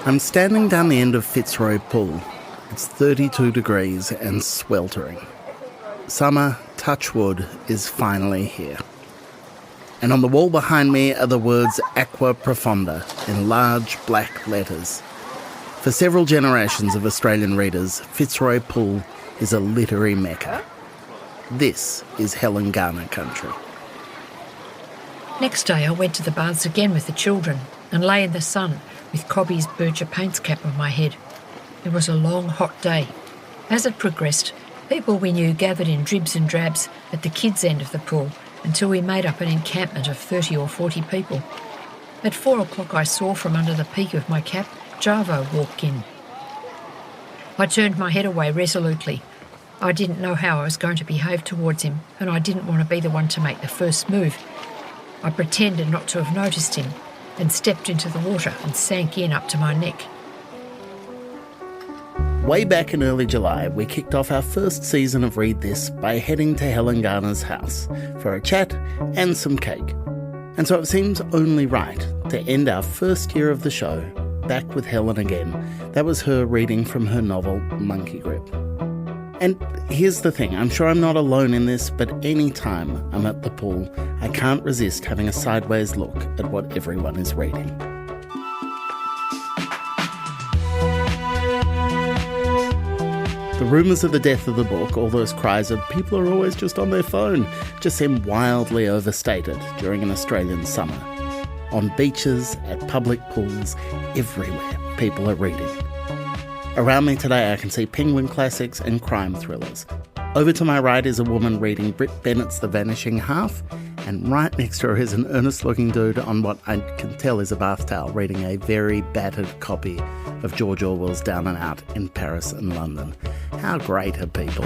I'm standing down the end of Fitzroy Pool. It's 32 degrees and sweltering. Summer, touch wood, is finally here. And on the wall behind me are the words Aqua Profonda in large black letters. For several generations of Australian readers, Fitzroy Pool is a literary mecca. This is Helen Garner country. Next day I went to the baths again with the children and lay in the sun with Cobby's Bircher paints cap on my head. It was a long, hot day. As it progressed, people we knew gathered in dribs and drabs at the kids' end of the pool until we made up an encampment of 30 or 40 people. At 4 o'clock I saw from under the peak of my cap Jarvo walk in. I turned my head away resolutely. I didn't know how I was going to behave towards him, and I didn't want to be the one to make the first move. I pretended not to have noticed him and stepped into the water and sank in up to my neck. Way back in early July, we kicked off our first season of Read This by heading to Helen Garner's house for a chat and some cake. And so it seems only right to end our first year of the show back with Helen again. That was her reading from her novel Monkey Grip. And here's the thing, I'm sure I'm not alone in this, but any time I'm at the pool, I can't resist having a sideways look at what everyone is reading. The rumours of the death of the book, all those cries of people are always just on their phone, just seem wildly overstated during an Australian summer. On beaches, at public pools, everywhere people are reading. Around me today I can see penguin classics and crime thrillers. Over to my right is a woman reading Brit Bennett's The Vanishing Half, and right next to her is an earnest-looking dude on what I can tell is a bath towel, reading a very battered copy of George Orwell's Down and Out in Paris and London. How great are people?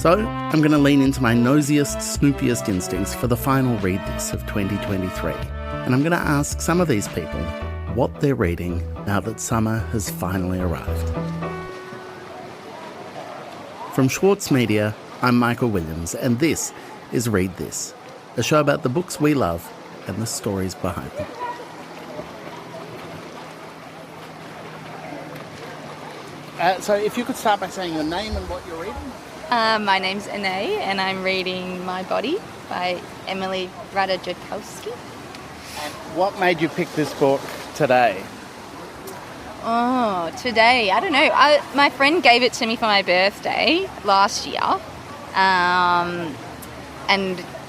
So, I'm going to lean into my nosiest, snoopiest instincts for the final Read This of 2023. And I'm going to ask some of these people what they're reading now that summer has finally arrived. From Schwartz Media, I'm Michael Williams, and this is Read This, a show about the books we love and the stories behind them. So if you could start by saying your name and what you're reading. My name's Anae, and I'm reading My Body by Emily Ratajkowski. And what made you pick this book today? Oh, today, I don't know. My friend gave it to me for my birthday last year, and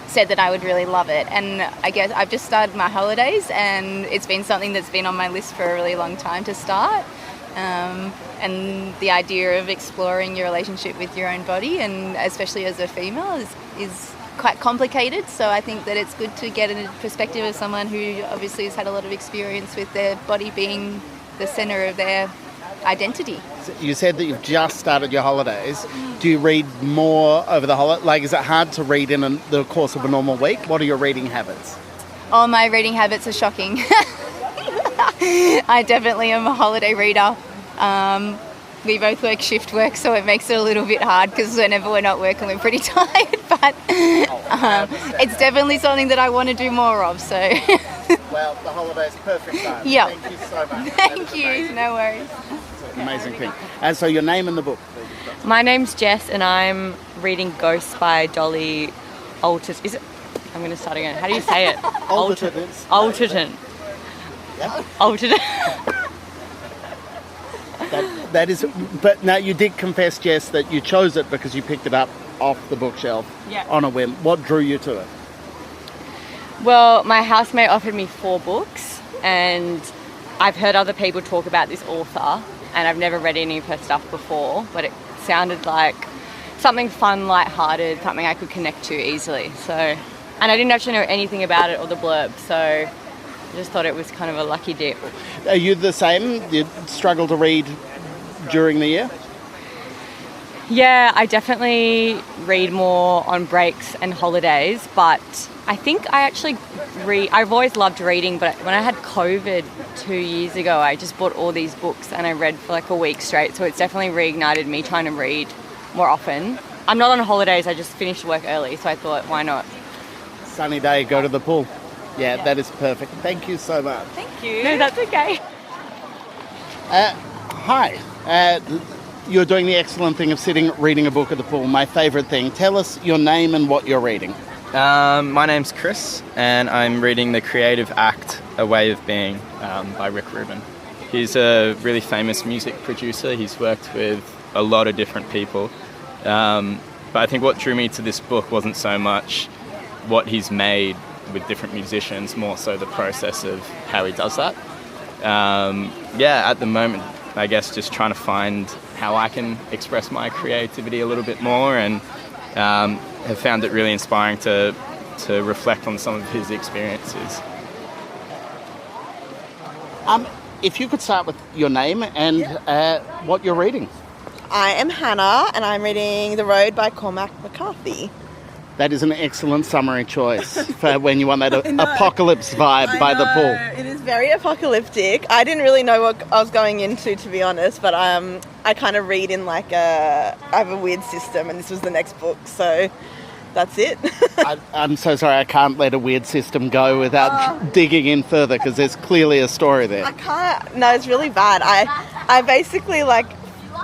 said that I would really love it. And I guess I've just started my holidays, and it's been something that's been on my list for a really long time to start. And the idea of exploring your relationship with your own body, and especially as a female, is quite complicated. So I think that it's good to get a perspective of someone who obviously has had a lot of experience with their body being the centre of their identity. So you said that you've just started your holidays. Do you read more over the holiday? Like, is it hard to read in the course of a normal week? What are your reading habits? Oh, my reading habits are shocking. I definitely am a holiday reader. We both work shift work, so it makes it a little bit hard because whenever we're not working, we're pretty tired. But it's definitely something that I want to do more of. So. Well, the holiday's perfect time. Yeah. Thank you so much. Thank you. No worries. It's an amazing thing. And so your name in the book. My name's Jess, and I'm reading Ghosts by Dolly Alderton. Is it? I'm going to start again. How do you say it? Alderton. Yeah. Alderton. That is, but now you did confess, Jess, that you chose it because you picked it up off the bookshelf on a whim. What drew you to it? Well, my housemate offered me 4 books, and I've heard other people talk about this author, and I've never read any of her stuff before, but it sounded like something fun, light-hearted, something I could connect to easily. So, and I didn't actually know anything about it or the blurb, so I just thought it was kind of a lucky dip. Are you the same? You struggle to read during the year? Yeah, I definitely read more on breaks and holidays, but I think I actually I've always loved reading, but when I had COVID 2 years ago, I just bought all these books and I read for like a week straight, so it's definitely reignited me trying to read more often. I'm not on holidays, I just finished work early, so I thought, why not? Sunny day, go to the pool. Yeah, that is perfect. Thank you so much. Thank you. No, that's okay. Hi. You're doing the excellent thing of sitting reading a book at the pool, my favourite thing. Tell us your name and what you're reading. My name's Chris, and I'm reading The Creative Act, A Way of Being by Rubin. He's a really famous music producer. He's worked with a lot of different people. But I think what drew me to this book wasn't so much what he's made with different musicians, more so the process of how he does that. At the moment, I guess just trying to find how I can express my creativity a little bit more, and have found it really inspiring to reflect on some of his experiences. If you could start with your name and what you're reading. I am Hannah, and I'm reading The Road by Cormac McCarthy. That is an excellent summary choice for when you want that apocalypse vibe by the pool. It is very apocalyptic. I didn't really know what I was going into, to be honest, but I kind of read in I have a weird system, and this was the next book, so that's it. I'm so sorry, I can't let a weird system go without digging in further, because there's clearly a story there. I can't. No, it's really bad. I basically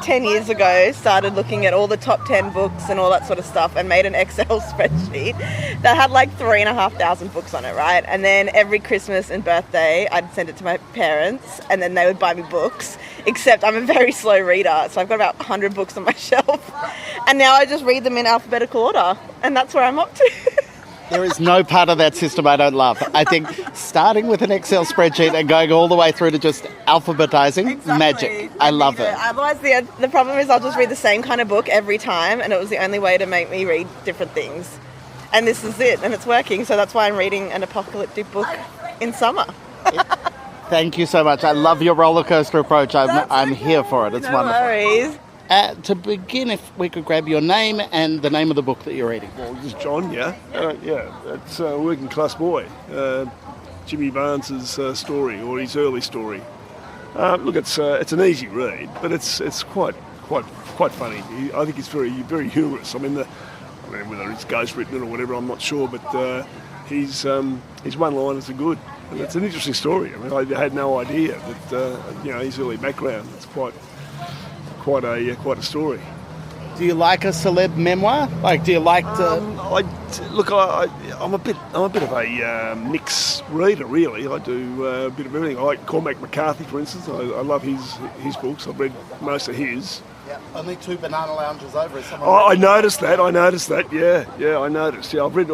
10 years ago started looking at all the top 10 books and all that sort of stuff, and made an Excel spreadsheet that had 3,500 books on it, right? And then every Christmas and birthday I'd send it to my parents, and then they would buy me books, except I'm a very slow reader, so I've got about 100 books on my shelf, and now I just read them in alphabetical order, and that's where I'm up to. There is no part of that system I don't love. I think starting with an Excel spreadsheet and going all the way through to just alphabetizing, magic. I love it. Otherwise, the problem is I'll just read the same kind of book every time, and it was the only way to make me read different things. And this is it, and it's working, so that's why I'm reading an apocalyptic book in summer. Thank you so much. I love your roller coaster approach. I'm here for it. It's wonderful. No worries. To begin, if we could grab your name and the name of the book that you're reading. Well, this is John, it's a working class boy. Jimmy Barnes's story, or his early story. Look, it's an easy read, but it's quite funny. I think it's very very humorous. I mean, whether it's ghost written or whatever, I'm not sure, but his one-liners are good, and it's an interesting story. I mean, I had no idea that his early background. It's quite a story. Do you like a celeb memoir? Do you like to? I'm a bit of a mixed reader, really. I do a bit of everything. I like Cormac McCarthy, for instance. I love his books. I've read most of his. Yeah, only 2 banana lounges over. I noticed that. Yeah, I noticed. Yeah, I've read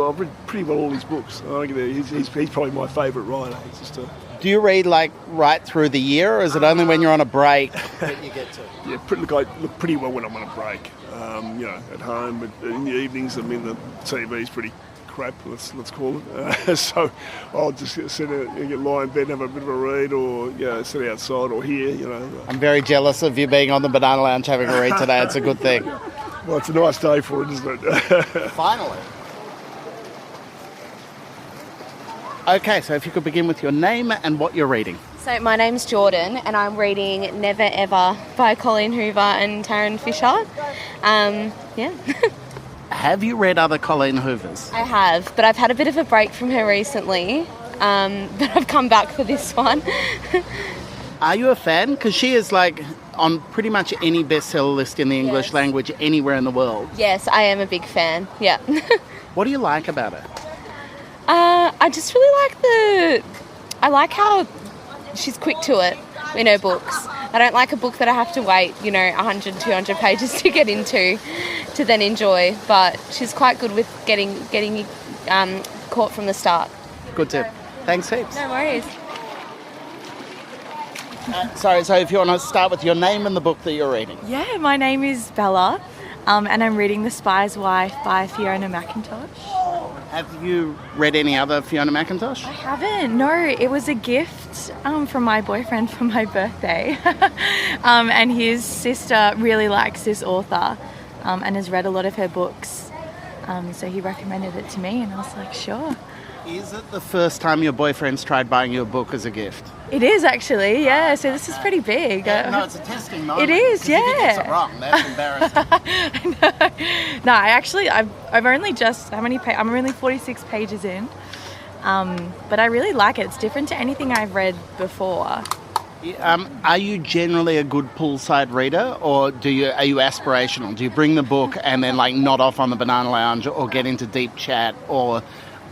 pretty well all his books. I think he's probably my favourite writer. Do you read right through the year, or is it only when you're on a break that you get to? Yeah, I look pretty well when I'm on a break. At home, but in the evenings, the TV's pretty crap. Let's call it. So I'll just sit and lie in bed and have a bit of a read, or sit outside or here. I'm very jealous of you being on the banana lounge having a read today. It's a good thing. Well, it's a nice day for it, isn't it? Finally. Okay, so if you could begin with your name and what you're reading. So my name's Jordan, and I'm reading Never Ever by Colleen Hoover and Tarryn Fisher. Have you read other Colleen Hoovers? I have, but I've had a bit of a break from her recently, but I've come back for this one. Are you a fan? Because she is on pretty much any bestseller list in the English language anywhere in the world. Yes, I am a big fan, yeah. What do you like about her? I just really I like how she's quick to it in her books. I don't like a book that I have to wait, 100, 200 pages to get into to then enjoy, but she's quite good with getting caught from the start. Good tip. Thanks heaps. No worries. So if you want to start with your name and the book that you're reading. Yeah, my name is Bella, and I'm reading The Spy's Wife by Fiona McIntosh. Have you read any other Fiona McIntosh? I haven't, no. It was a gift from my boyfriend for my birthday. And his sister really likes this author and has read a lot of her books. So he recommended it to me, and I was like, sure. Is it the first time your boyfriend's tried buying you a book as a gift? It is, actually, yeah. So this is pretty big. No, it's a testing moment. It is, yeah. If he gets it wrong, that's embarrassing. No, I've only just, I'm only 46 pages in. But I really like it. It's different to anything I've read before. Are you generally a good poolside reader, or are you aspirational? Do you bring the book and then nod off on the banana lounge, or get into deep chat, or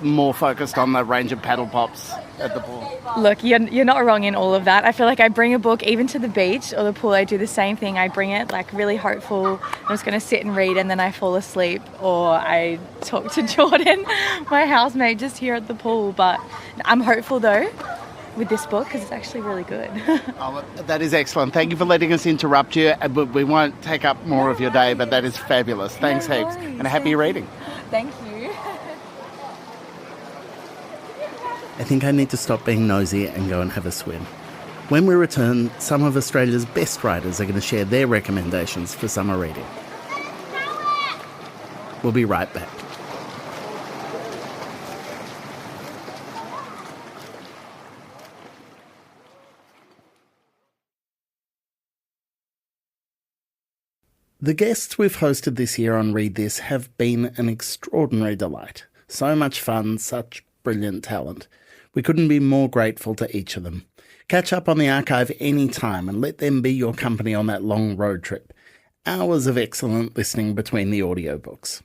more focused on the range of paddle pops at the pool? Look, you're not wrong in all of that. I feel like I bring a book even to the beach or the pool. I do the same thing. I bring it really hopeful. I'm just going to sit and read, and then I fall asleep, or I talk to Jordan, my housemate, just here at the pool. But I'm hopeful though with this book because it's actually really good. Oh, that is excellent. Thank you for letting us interrupt you. We won't take up more of your day, but that is fabulous. Thanks heaps, and happy reading. Thank you. I think I need to stop being nosy and go and have a swim. When we return, some of Australia's best writers are going to share their recommendations for summer reading. We'll be right back. The guests we've hosted this year on Read This have been an extraordinary delight. So much fun, such brilliant talent. We couldn't be more grateful to each of them. Catch up on the archive any time and let them be your company on that long road trip. Hours of excellent listening between the audiobooks.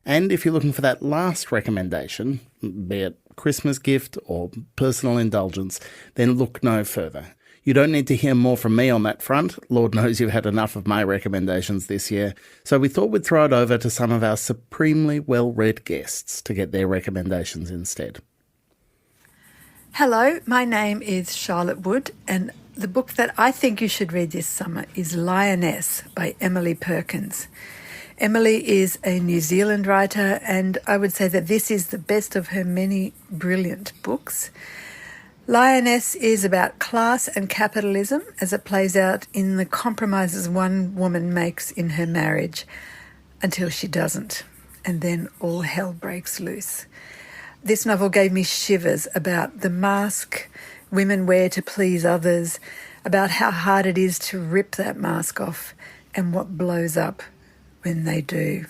And if you're looking for that last recommendation, be it Christmas gift or personal indulgence, then look no further. You don't need to hear more from me on that front. Lord knows you've had enough of my recommendations this year. So we thought we'd throw it over to some of our supremely well-read guests to get their recommendations instead. Hello, my name is Charlotte Wood, and the book that I think you should read this summer is Lioness by Emily Perkins. Emily is a New Zealand writer, and I would say that this is the best of her many brilliant books. Lioness is about class and capitalism as it plays out in the compromises one woman makes in her marriage until she doesn't, and then all hell breaks loose. This novel gave me shivers about the mask women wear to please others, about how hard it is to rip that mask off and what blows up when they do.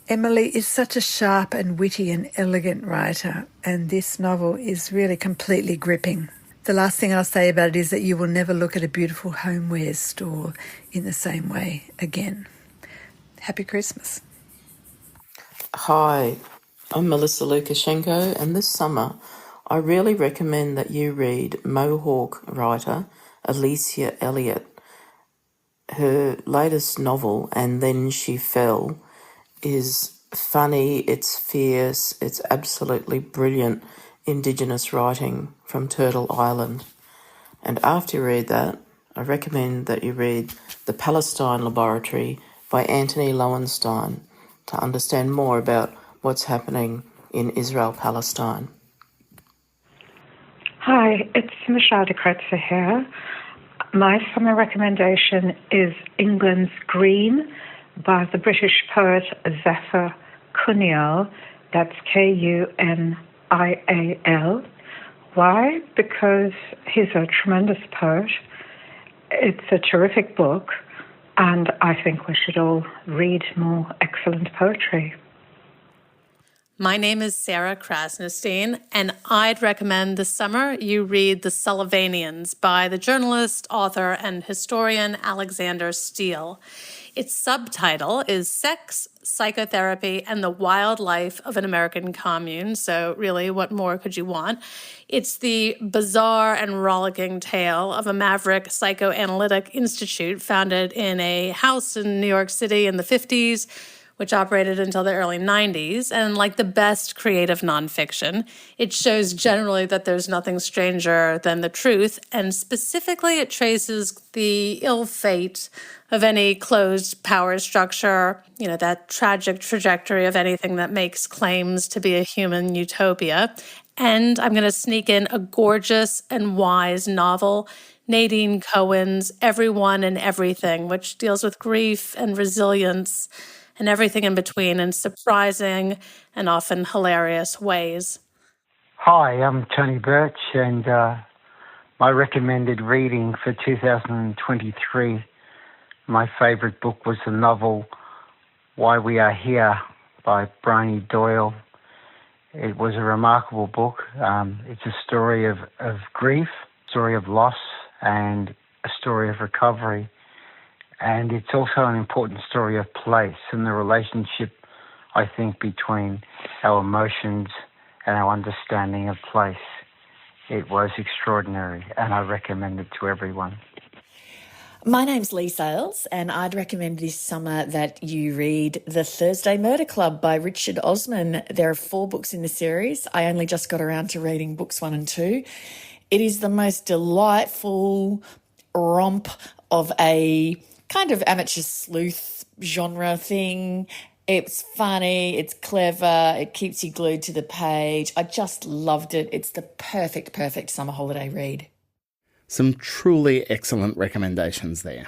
Emily is such a sharp and witty and elegant writer, and this novel is really completely gripping. The last thing I'll say about it is that you will never look at a beautiful homewares store in the same way again. Happy Christmas. Hi, I'm Melissa Lukashenko, and this summer I really recommend that you read Mohawk writer Alicia Elliott. Her latest novel, And Then She Fell, is funny, it's fierce, it's absolutely brilliant Indigenous writing from Turtle Island. And after you read that, I recommend that you read The Palestine Laboratory by Anthony Loewenstein to understand more about what's happening in Israel-Palestine. Hi, it's Michelle de Kretzer here. My summer recommendation is England's Green by the British poet Zaffar Kunial. That's Kunial. Why? Because he's a tremendous poet. It's a terrific book, and I think we should all read more excellent poetry. My name is Sarah Krasnostein, and I'd recommend this summer you read The Sullivanians by the journalist, author, and historian Alexander Stille. Its subtitle is Sex, Psychotherapy, and the Wild Life of an American Commune, so really, what more could you want? It's the bizarre and rollicking tale of a maverick psychoanalytic institute founded in a house in New York City in the 50s, which operated until the early 90s, and like the best creative nonfiction, it shows generally that there's nothing stranger than the truth, and specifically it traces the ill fate of any closed power structure, that tragic trajectory of anything that makes claims to be a human utopia. And I'm going to sneak in a gorgeous and wise novel, Nadine Cohen's Everyone and Everything, which deals with grief and resilience and everything in between in surprising and often hilarious ways. Hi, I'm Tony Birch, and my recommended reading for 2023, my favourite book was the novel Why We Are Here by Bryony Doyle. It was a remarkable book. It's a story of grief, story of loss and a story of recovery. And it's also an important story of place and the relationship, I think, between our emotions and our understanding of place. It was extraordinary, and I recommend it to everyone. My name's Lee Sales, and I'd recommend this summer that you read The Thursday Murder Club by Richard Osman. There are 4 books in the series. I only just got around to reading books 1 and 2. It is the most delightful romp of a kind of amateur sleuth genre thing. It's funny, it's clever, it keeps you glued to the page. I just loved it. It's the perfect summer holiday read. Some truly excellent recommendations there.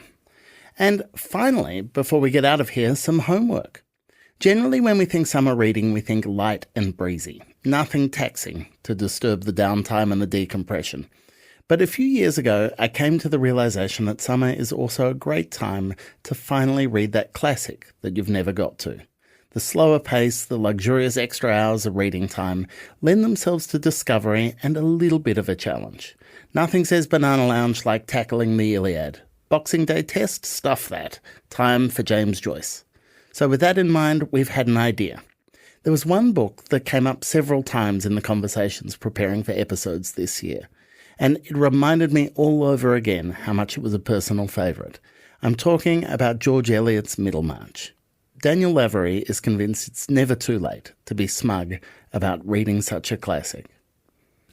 And finally, before we get out of here, some homework. Generally, when we think summer reading, we think light and breezy. Nothing taxing to disturb the downtime and the decompression. But a few years ago, I came to the realisation that summer is also a great time to finally read that classic that you've never got to. The slower pace, the luxurious extra hours of reading time lend themselves to discovery and a little bit of a challenge. Nothing says Banana Lounge like tackling the Iliad. Boxing Day test? Stuff that. Time for James Joyce. So with that in mind, we've had an idea. There was one book that came up several times in the conversations preparing for episodes this year, and it reminded me all over again how much it was a personal favourite. I'm talking about George Eliott's Middlemarch. Daniel Lavery is convinced it's never too late to be smug about reading such a classic.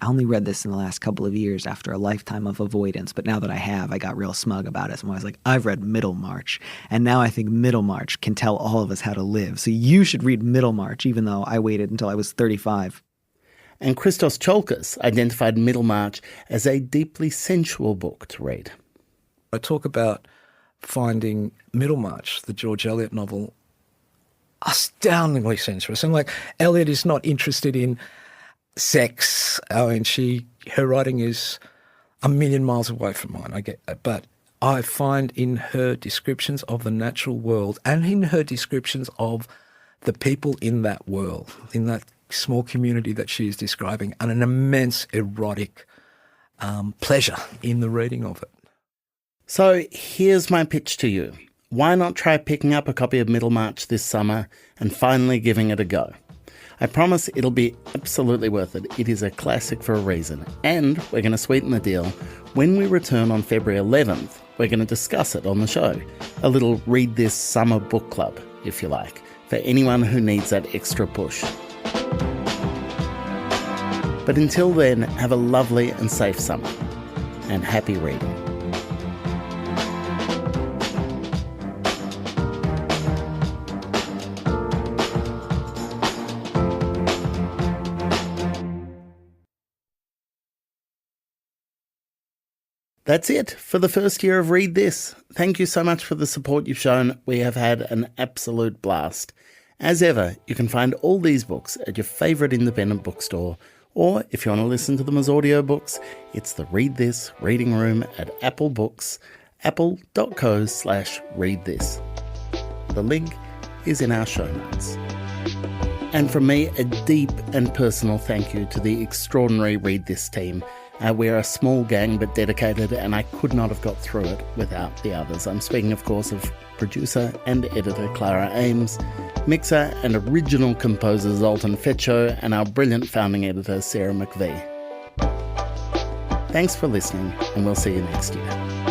I only read this in the last couple of years after a lifetime of avoidance, but now that I have, I got real smug about it. So I was like, I've read Middlemarch, and now I think Middlemarch can tell all of us how to live. So you should read Middlemarch, even though I waited until I was 35. And Christos Cholkas identified Middlemarch as a deeply sensual book to read. I talk about finding Middlemarch, the George Eliot novel, astoundingly sensuous. And like, Eliot is not interested in sex. I mean, her writing is a million miles away from mine, I get that. But I find in her descriptions of the natural world and in her descriptions of the people in that world, in that small community that she is describing, and an immense erotic pleasure in the reading of it. So here's my pitch to you. Why not try picking up a copy of Middlemarch this summer and finally giving it a go? I promise it'll be absolutely worth it. It is a classic for a reason. And we're going to sweeten the deal. When we return on February 11th, we're going to discuss it on the show. A little Read This Summer Book Club, if you like, for anyone who needs that extra push. But until then, have a lovely and safe summer. And happy reading. That's it for the first year of Read This. Thank you so much for the support you've shown. We have had an absolute blast. As ever, you can find all these books at your favourite independent bookstore, or if you want to listen to them as audiobooks, it's the Read This Reading Room at Apple Books, apple.co/readthis. The link is in our show notes. And from me, a deep and personal thank you to the extraordinary Read This team. We're a small gang but dedicated, and I could not have got through it without the others. I'm speaking, of course, of producer and editor Clara Ames, mixer and original composer Zoltan Fetcho, and our brilliant founding editor Sarah McVie. Thanks for listening, and we'll see you next year.